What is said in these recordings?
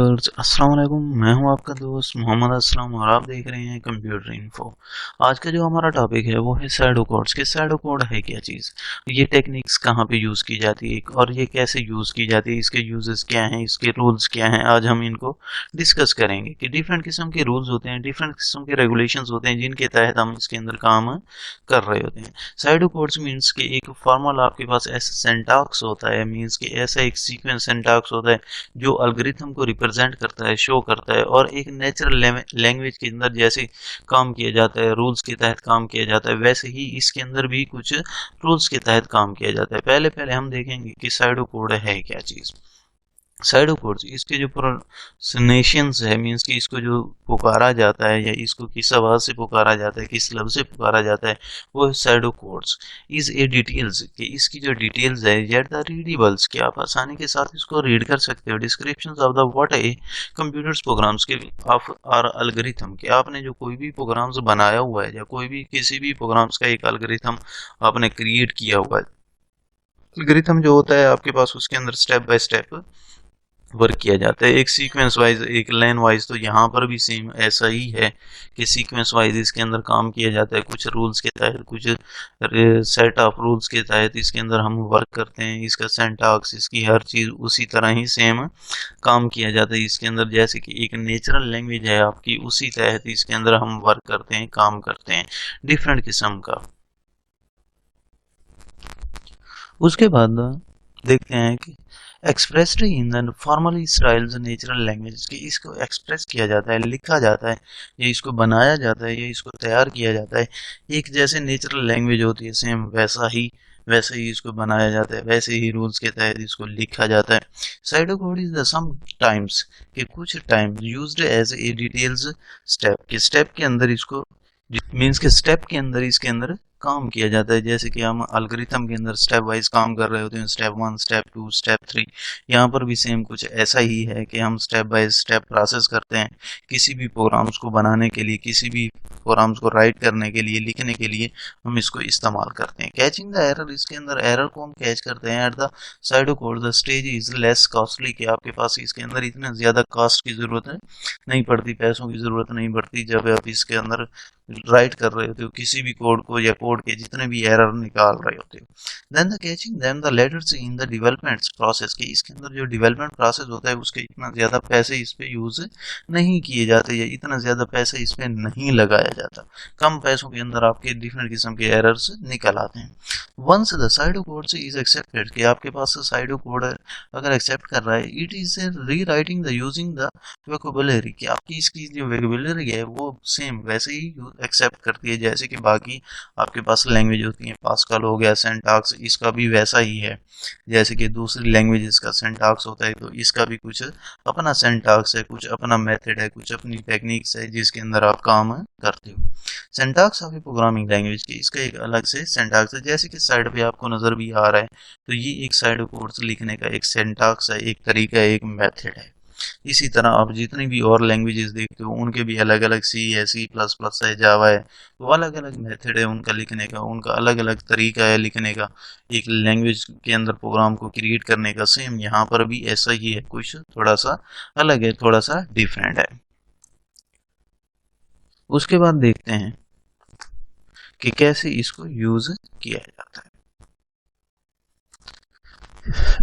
Viewers अस्सलाम वालेकुम। मैं हूं आपका दोस्त मोहम्मद असलम और आप देख रहे हैं कंप्यूटर इन्फो। आज का जो हमारा टॉपिक है वो है शैडो कोड्स कि शैडो कोड है क्या चीज़, ये टेक्निक्स कहाँ पे यूज़ की जाती है और ये कैसे यूज़ की जाती है, इसके यूजेस क्या हैं, इसके रूल्स क्या हैं। आज हम इनको डिस्कस करेंगे कि डिफरेंट किस्म के रूल्स होते हैं, डिफरेंट किस्म के रेगुलेशंस होते हैं जिनके तहत हम इसके अंदर काम कर रहे होते हैं। शैडो कोड्स मीन्स कि एक फॉर्मल आपके पास ऐसा सिंटैक्स होता है, मीन्स कि ऐसा एक सीक्वेंस सिंटैक्स होता है जो एल्गोरिथम को रिप्रेजेंट करता है, शो करता है और एक नेचुरल लैंग्वेज के अंदर जैसे काम किया जाता है, रूल्स के तहत काम किया जाता है, वैसे ही इसके अंदर भी कुछ रूल्स के तहत काम किया जाता है। पहले पहले हम देखेंगे कि साइडो कोड है क्या चीज़। साइडो कोड्स इसके जो प्रोनाउंसिएशंस है, मींस कि इसको जो पुकारा जाता है या इसको किस आवाज़ से पुकारा जाता है, किस लफ्ज़ से पुकारा जाता है, वो है साइडो कोड्स। इज ए डिटेल्स कि इसकी जो डिटेल्स है येट द रीडेबल्स कि आप आसानी के साथ इसको रीड कर सकते हो। Descriptions of the what a computers programs के ऑफ आर एल्गोरिथम कि आपने जो कोई भी प्रोग्राम्स बनाया हुआ है या कोई भी किसी भी प्रोग्राम्स का एक एल्गोरिथम आपने क्रिएट किया हुआ है। एल्गोरिथम जो होता है आपके पास उसके अंदर स्टेप बाय स्टेप वर्क किया जाता है, एक सीक्वेंस वाइज, एक लाइन वाइज। तो यहाँ पर भी सेम ऐसा ही है कि सीक्वेंस वाइज इसके अंदर काम किया जाता है, कुछ रूल्स के तहत, कुछ सेट ऑफ रूल्स के तहत इसके अंदर हम वर्क करते हैं। इसका सिंटैक्स, इसकी हर चीज़ उसी तरह ही सेम काम किया जाता है इसके अंदर। जैसे कि एक नेचुरल लैंग्वेज है आपकी, उसी तहत इसके अंदर हम वर्क करते हैं, काम करते हैं डिफरेंट किस्म का। उसके बाद देखते हैं कि expressed in the formally styles natural language कि इसको एक्सप्रेस किया जाता है, लिखा जाता है, या इसको बनाया जाता है, या इसको तैयार किया जाता है। एक जैसे नेचुरल लैंग्वेज होती है सेम वैसे ही इसको बनाया जाता है, वैसे ही रूल्स के तहत इसको लिखा जाता है। Pseudo code is the some times कि कुछ time used as a details step कि स्टेप के अंदर इसको मीन्स के स्टेप के अंदर इसके अंदर काम किया जाता है। जैसे कि हम एल्गोरिथम के अंदर स्टेप वाइज काम कर रहे होते हैं, स्टेप 1, स्टेप 2, स्टेप 3। यहाँ पर भी सेम कुछ ऐसा ही है कि हम स्टेप बाय स्टेप प्रोसेस करते हैं किसी भी प्रोग्राम्स को बनाने के लिए, किसी भी प्रोग्राम्स को राइट करने के लिए, लिखने के लिए हम इसको इस्तेमाल करते हैं। कैचिंग द एरर, इसके अंदर एरर को हम कैच करते हैं। At the side code the stage is less costly कि आपके पास इसके अंदर इतना ज़्यादा कॉस्ट की ज़रूरत नहीं पड़ती, पैसों की ज़रूरत नहीं पड़ती जब आप इसके अंदर राइट कर रहे होते हो किसी भी कोड को या कोड के जितने भी एरर निकाल रहे होते हो। Then the catching then the letters in the development process कि इसके अंदर जो डेवलपमेंट प्रोसेस होता है उसके इतना ज़्यादा पैसे इस पे यूज़ नहीं किए जाते या इतना ज़्यादा पैसे इस पे नहीं लगाया जाता। कम पैसों के अंदर आपके डिफरेंट किस्म के एरर्स निकल आते हैं। वंस द साइडो कोड से इज एक्सेप्टेड कि आपके पास साइडो कोड अगर एक्सेप्ट कर रहा है, इट इज री writing the using the vocabulary कि आपकी इसकी जो वोकैबुलरी है वो सेम वैसे ही एक्सेप्ट करती है जैसे कि बाकी आपके पास लैंग्वेज होती हैं। पास्कल हो गया, सिंटैक्स इसका भी वैसा ही है जैसे कि दूसरी लैंग्वेजेस का सिंटैक्स होता है, तो इसका भी कुछ अपना सिंटैक्स है, कुछ अपना मेथड है, कुछ अपनी टेक्निक्स है जिसके अंदर आप काम करते हो। सिंटैक्स ऑफ प्रोग्रामिंग लैंग्वेज की इसका एक अलग से सिंटैक्स है, जैसे कि साइड पे आपको नज़र भी आ रहा है। तो ये एक साइड कोड्स लिखने का एक सिंटैक्स है, एक तरीका है, एक मेथड है। इसी तरह आप जितनी भी और लैंग्वेजेस देखते हो उनके भी अलग अलग सी है, सी प्लस प्लस है, जावा है, तो अलग अलग मेथड है उनका लिखने का, उनका अलग अलग तरीका है लिखने का, एक लैंग्वेज के अंदर प्रोग्राम को क्रिएट करने का। सेम यहाँ पर भी ऐसा ही है, कुछ थोड़ा सा अलग है, थोड़ा सा डिफरेंट है। उसके बाद देखते हैं कि कैसे इसको यूज किया जाता है।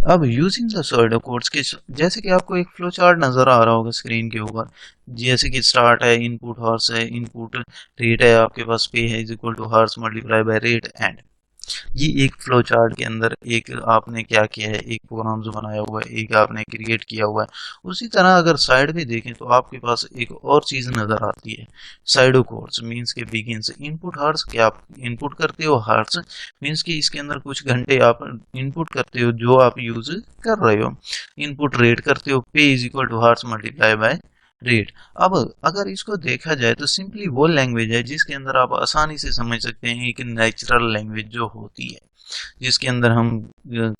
अब यूजिंग द साइडो कोड्स के जैसे कि आपको एक फ्लो चार्ट नज़र आ रहा होगा स्क्रीन के ऊपर। जैसे कि स्टार्ट है, इनपुट हॉर्स है, इनपुट रेट है, आपके पास पे है is equal to hours multiply by rate end. ये एक फ्लो चार्ट के अंदर एक आपने क्या किया है, एक प्रोग्राम जो बनाया हुआ है, एक आपने क्रिएट किया हुआ है। उसी तरह अगर साइड में देखें तो आपके पास एक और चीज़ नज़र आती है, साइडो कोड्स मीन्स के बिगिन इनपुट हार्स कि आप इनपुट करते हो, हार्स मीन्स कि इसके अंदर कुछ घंटे आप इनपुट करते हो जो आप यूज कर रहे हो। इनपुट रेट करते हो, pay is equal to hours multiply by rate. अब अगर इसको देखा जाए तो सिंपली वो लैंग्वेज है जिसके अंदर आप आसानी से समझ सकते हैं एक नेचुरल लैंग्वेज जो होती है। जिसके अंदर हम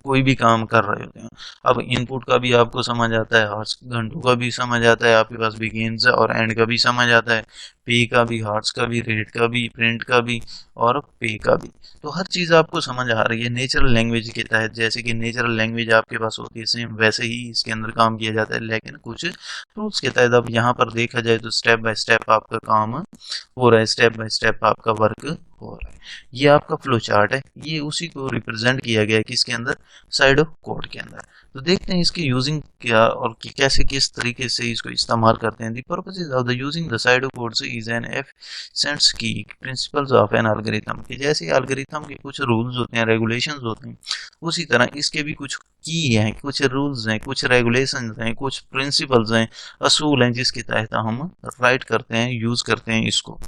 कोई भी काम कर रहे होते हैं। अब इनपुट का भी आपको समझ आता है, हर्ट्स घंटों का भी समझ आता है, आपके पास बिगिंस और एंड का भी समझ आता है, पे का भी, हर्ट्स का भी, रेट का भी, प्रिंट का भी और पे का भी। तो हर चीज़ आपको समझ आ रही है नेचुरल लैंग्वेज के तहत। जैसे कि नेचुरल लैंग्वेज आपके पास होती है सेम वैसे ही इसके अंदर काम किया जाता है, लेकिन कुछ रूल्स के तहत। अब यहाँ पर देखा जाए तो स्टेप बाय स्टेप आपका काम हो रहा है, स्टेप बाय स्टेप आपका वर्क हो रहा है। ये आपका फ्लो चार्ट है, ये उसी को रिप्रेजेंट किया गया है किसके अंदर, साइड ऑफ कोड के अंदर। तो देखते हैं इसकी यूजिंग क्या और कैसे किस तरीके से इसको इस्तेमाल करते हैं। The purposes of the using the side of codes is an efficient की प्रिंसिपल्स ऑफ एन एल्गोरिथम के। जैसे एल्गोरिथम के कुछ रूल्स होते हैं, रेगुलेशंस होते हैं, उसी तरह इसके भी कुछ की हैं, कुछ रूल्स हैं, कुछ रेगुलेशंस हैं, कुछ प्रिंसिपल्स हैं, असूल हैं, जिसके तहत हम राइट करते हैं, यूज करते हैं इसको।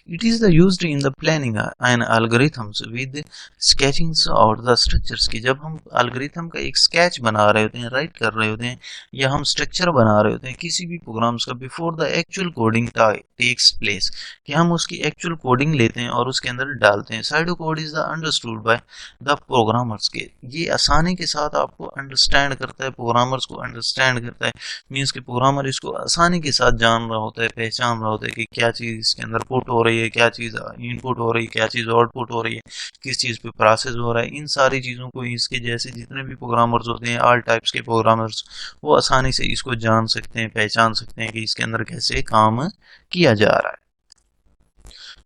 It is the used in the planning and algorithms with sketching out the structures की। जब हम algorithm का एक sketch बना रहे होते हैं, राइट कर रहे होते हैं, या हम स्ट्रक्चर बना रहे होते हैं किसी भी प्रोग्राम्स का, before the actual coding takes place, कि हम उसकी एक्चुअल कोडिंग लेते हैं और उसके अंदर डालते हैं। साइडो code is the understood by the programmers के, ये आसानी के साथ आपको अंडरस्टैंड करता है, प्रोग्रामर्स को अंडरस्टैंड करता है। मीन्स कि प्रोग्रामर इसको आसानी के साथ जान रहा होता है, पहचान रहा होता है कि क्या चीज़ इसके अंदर पुट हो रही है, क्या चीज़ इनपुट हो रही है, क्या चीज़ आउटपुट हो रही है, किस चीज़ पे प्रोसेस हो रहा है। इन सारी चीज़ों को इसके जैसे जितने भी प्रोग्रामर्स होते हैं, ऑल टाइप्स के प्रोग्रामर्स, वो आसानी से इसको जान सकते हैं, पहचान सकते हैं कि इसके अंदर कैसे काम किया जा रहा है।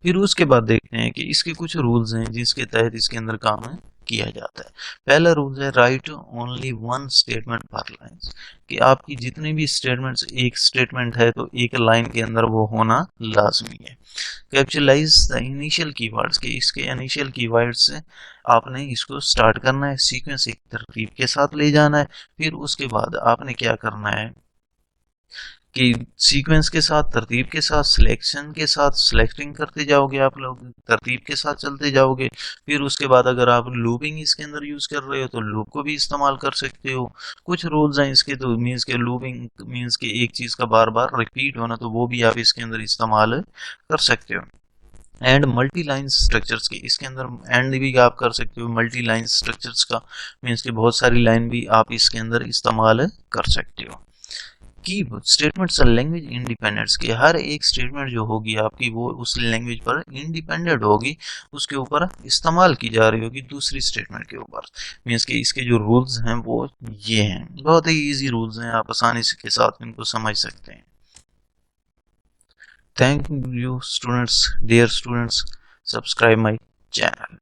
फिर उसके बाद देखते हैं कि इसके कुछ रूल्स हैं जिसके तहत इसके अंदर काम किया जाता है। पहला रूल है राइट ओनली वन स्टेटमेंट पर लाइन, कि आपकी जितनी भी स्टेटमेंट्स, एक स्टेटमेंट है तो एक लाइन के अंदर वो होना लाजमी है। कैप्चुलाइज द इनिशियल कीवर्ड्स, कि इसके इनिशियल कीवर्ड्स से आपने इसको स्टार्ट करना है, सीक्वेंस एक तरतीब के साथ ले जाना है। फिर उसके बाद आपने क्या करना है कि सीक्वेंस के साथ, तरतीब के साथ, सिलेक्शन के साथ सिलेक्टिंग करते जाओगे, आप लोग तरतीब के साथ चलते जाओगे। फिर उसके बाद अगर आप लूपिंग इसके अंदर यूज कर रहे हो तो लूप को भी इस्तेमाल कर सकते हो। कुछ रूल्स हैं इसके, तो मीन्स के लूपिंग मीन्स के एक चीज का बार बार रिपीट होना, तो वो भी आप इसके अंदर इस्तेमाल कर सकते हो। एंड मल्टी लाइन स्ट्रक्चर्स की, इसके अंदर एंड भी आप कर सकते हो मल्टी लाइन स्ट्रक्चर्स का, मीन्स के बहुत सारी लाइन भी आप इसके अंदर इस्तेमाल कर सकते हो। की स्टेटमेंट्स लैंग्वेज इंडिपेंडेंस के, हर एक स्टेटमेंट जो होगी आपकी वो उस लैंग्वेज पर इंडिपेंडेंट होगी, उसके ऊपर इस्तेमाल की जा रही होगी दूसरी स्टेटमेंट के ऊपर। मीन्स कि इसके जो रूल्स हैं वो ये हैं, बहुत ही इजी रूल्स हैं, आप आसानी से के साथ इनको समझ सकते हैं। Thank you students, dear students, subscribe my channel.